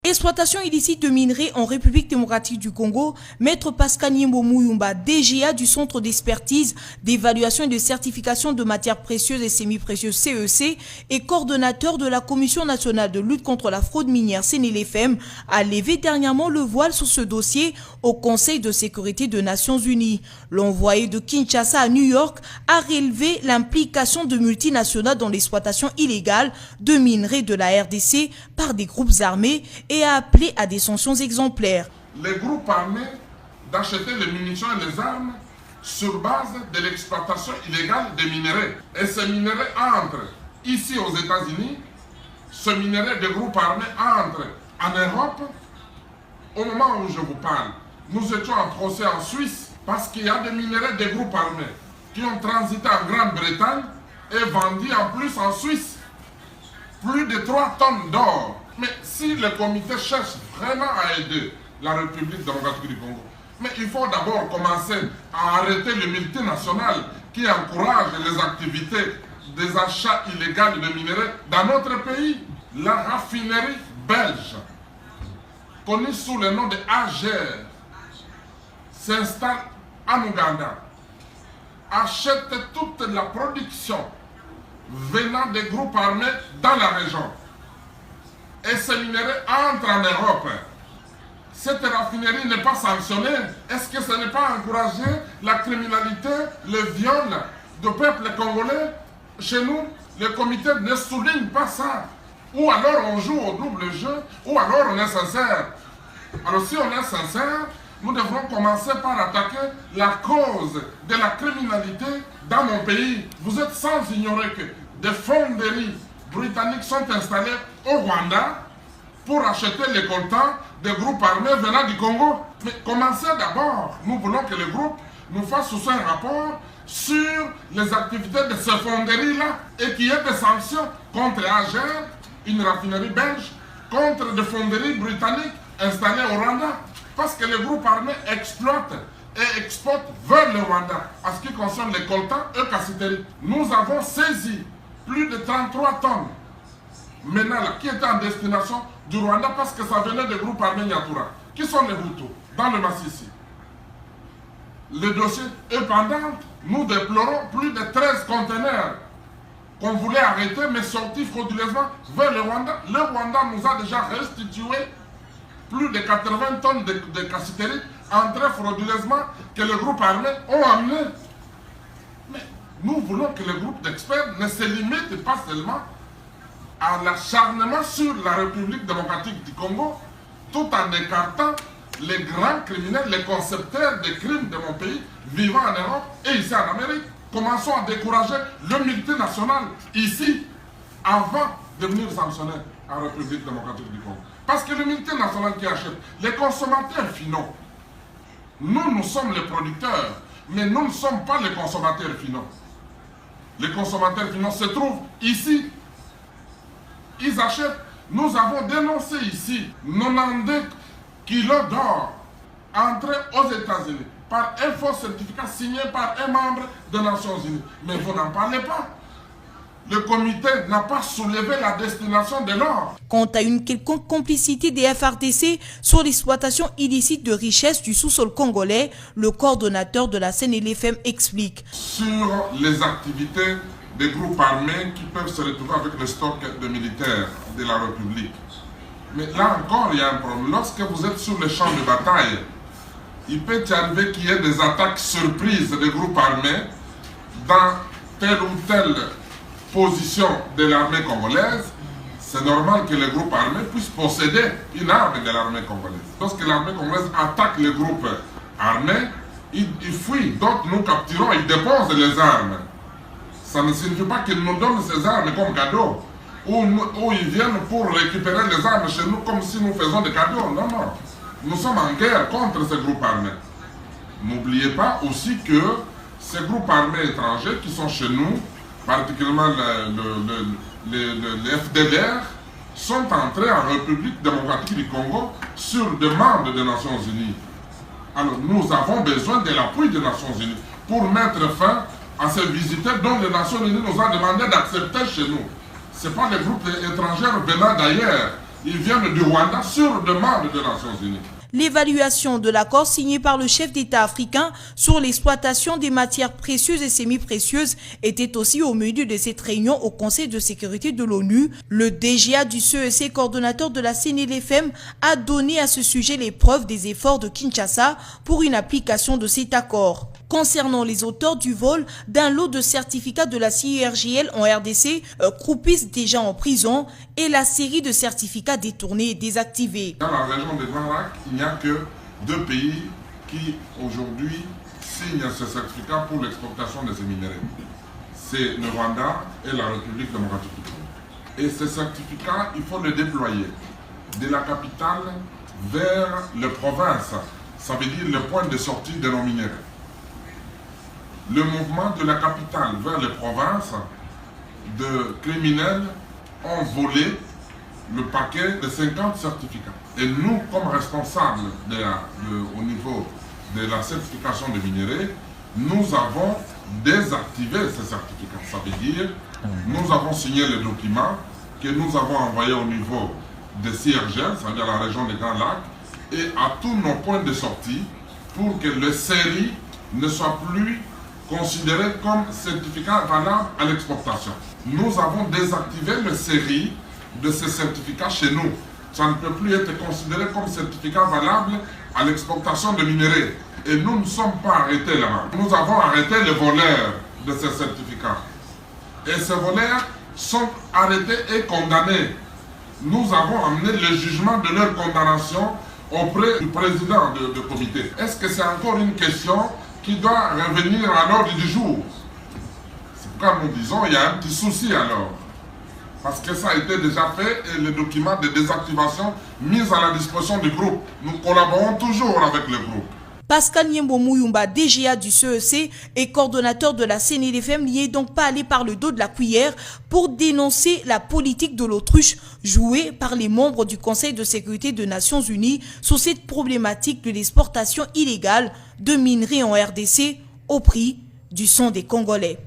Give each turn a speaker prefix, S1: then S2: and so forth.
S1: Exploitation illicite de minerais en République démocratique du Congo, Maître Pascal Nyembo Mouyumba, DGA du Centre d'expertise, d'évaluation et de certification de matières précieuses et semi-précieuses CEC et coordonnateur de la Commission nationale de lutte contre la fraude minière CNLFM, a levé dernièrement le voile sur ce dossier au Conseil de sécurité des Nations Unies. L'envoyé de Kinshasa à New York a relevé l'implication de multinationales dans l'exploitation illégale de minerais de la RDC par des groupes armés et a appelé à des sanctions exemplaires.
S2: Les groupes armés d'acheter les munitions et les armes sur base de l'exploitation illégale des minerais. Et ces minerais entrent ici aux États-Unis, ce minerai des groupes armés entre en Europe. Au moment où je vous parle, nous étions en procès en Suisse parce qu'il y a des minerais des groupes armés qui ont transité en Grande-Bretagne et vendus en plus en Suisse. Plus de 3 tonnes d'or. Mais si le comité cherche vraiment à aider la République démocratique du Congo, mais il faut d'abord commencer à arrêter les multinationales qui encouragent les activités des achats illégaux de minerais dans notre pays. La raffinerie belge, connue sous le nom de AGR, s'installe en Ouganda, achète toute la production venant des groupes armés dans la région. Et ces minerais entrent en Europe. Cette raffinerie n'est pas sanctionnée. Est-ce que ce n'est pas encourager la criminalité, le viol du peuple congolais? Chez nous, le comité ne souligne pas ça. Ou alors on joue au double jeu, ou alors on est sincère. Alors si on est sincère, nous devrons commencer par attaquer la cause de la criminalité dans mon pays. Vous êtes sans ignorer que des fonderies britanniques sont installées au Rwanda pour acheter les coltans des groupes armés venant du Congo. Mais commencez d'abord. Nous voulons que le groupe nous fasse aussi un rapport sur les activités de ces fonderies-là et qu'il y ait des sanctions contre AGR, une raffinerie belge, contre des fonderies britanniques installées au Rwanda. Parce que les groupes armés exploitent et exportent vers le Rwanda. En ce qui concerne les coltans et cassiteries, nous avons saisi plus de 33 tonnes maintenant là, qui étaient en destination du Rwanda parce que ça venait des groupes armés Nyatura. Qui sont les Hutus dans le Massissi. Le dossier est pendant. Nous déplorons plus de 13 conteneurs qu'on voulait arrêter mais sortis frauduleusement vers le Rwanda. Le Rwanda nous a déjà restitué plus de 80 tonnes de cassiteries entrées frauduleusement que les groupes armés ont amenées. Mais nous voulons que le groupe d'experts ne se limite pas seulement à l'acharnement sur la République démocratique du Congo, tout en écartant les grands criminels, les concepteurs de crimes de mon pays, vivant en Europe et ici en Amérique. Commençons à décourager le multinational ici, avant de venir sanctionner en République démocratique du Congo. Parce que le multinational qui achète, les consommateurs finaux, nous sommes les producteurs, mais nous ne sommes pas les consommateurs finaux. Les consommateurs finaux se trouvent ici. Ils achètent. Nous avons dénoncé ici 90 kilos d'or entrés aux États-Unis par un faux certificat signé par un membre des Nations Unies. Mais vous n'en parlez pas. Le comité n'a pas soulevé la destination de l'or.
S1: Quant à une quelconque complicité des FRDC sur l'exploitation illicite de richesses du sous-sol congolais, le coordonnateur de la CNLFM explique.
S2: Sur les activités des groupes armés qui peuvent se retrouver avec le stock de militaires de la République. Mais là encore, il y a un problème. Lorsque vous êtes sur le champ de bataille, il peut y arriver qu'il y ait des attaques surprises des groupes armés dans telle ou telle position de l'armée congolaise. C'est normal que les groupes armés puissent posséder une arme de l'armée congolaise. Lorsque l'armée congolaise attaque les groupes armés, ils fuient, donc nous capturons, ils déposent les armes. Ça ne signifie pas qu'ils nous donnent ces armes comme cadeaux, ou ils viennent pour récupérer les armes chez nous comme si nous faisons des cadeaux. Non, non. Nous sommes en guerre contre ces groupes armés. N'oubliez pas aussi que ces groupes armés étrangers qui sont chez nous, particulièrement les FDLR, sont entrés en République démocratique du Congo sur demande des Nations Unies. Alors nous avons besoin de l'appui des Nations Unies pour mettre fin à ces visiteurs dont les Nations Unies nous ont demandé d'accepter chez nous. Ce n'est pas les groupes étrangers venant d'ailleurs Ils viennent du Rwanda sur demande des Nations Unies.
S1: L'évaluation de l'accord signé par le chef d'État africain sur l'exploitation des matières précieuses et semi-précieuses était aussi au menu de cette réunion au Conseil de sécurité de l'ONU. Le DGA du CEC, coordonnateur de la CNDFM, a donné à ce sujet les preuves des efforts de Kinshasa pour une application de cet accord. Concernant les auteurs du vol d'un lot de certificats de la CIRGL en RDC, croupissent déjà en prison et la série de certificats détournés et désactivés.
S2: Dans la région des Grands Lacs, il n'y a que 2 pays qui aujourd'hui signent ce certificat pour l'exportation de ces minéraux. C'est le Rwanda et la République démocratique du Congo. Et ce certificat, il faut le déployer de la capitale vers les provinces. Ça veut dire le point de sortie de nos minéraux. Le mouvement de la capitale vers les provinces de criminels ont volé le paquet de 50 certificats. Et nous, comme responsables au niveau de la certification des minéraux, nous avons désactivé ces certificats. Ça veut dire, nous avons signé le document que nous avons envoyé au niveau de CIRGL, c'est-à-dire la région des Grands Lacs, et à tous nos points de sortie pour que le série ne soit plus considéré comme certificat valable à l'exportation. Nous avons désactivé le série de ces certificats chez nous. Ça ne peut plus être considéré comme certificat valable à l'exportation de minéraux. Et nous ne sommes pas arrêtés là-bas. Nous avons arrêté les voleurs de ces certificats. Et ces voleurs sont arrêtés et condamnés. Nous avons amené le jugement de leur condamnation auprès du président du comité. Est-ce que c'est encore une question qui doit revenir à l'ordre du jour? C'est pourquoi nous disons qu'il y a un petit souci alors. Parce que ça a été déjà fait et le document de désactivation mis à la disposition du groupe. Nous collaborons toujours avec le groupe.
S1: Pascal Nyembo Mouyumba, DGA du CEC et coordonnateur de la CNDFM, n'y est donc pas allé par le dos de la cuillère pour dénoncer la politique de l'autruche jouée par les membres du Conseil de sécurité des Nations Unies sur cette problématique de l'exportation illégale de minerais en RDC au prix du sang des Congolais.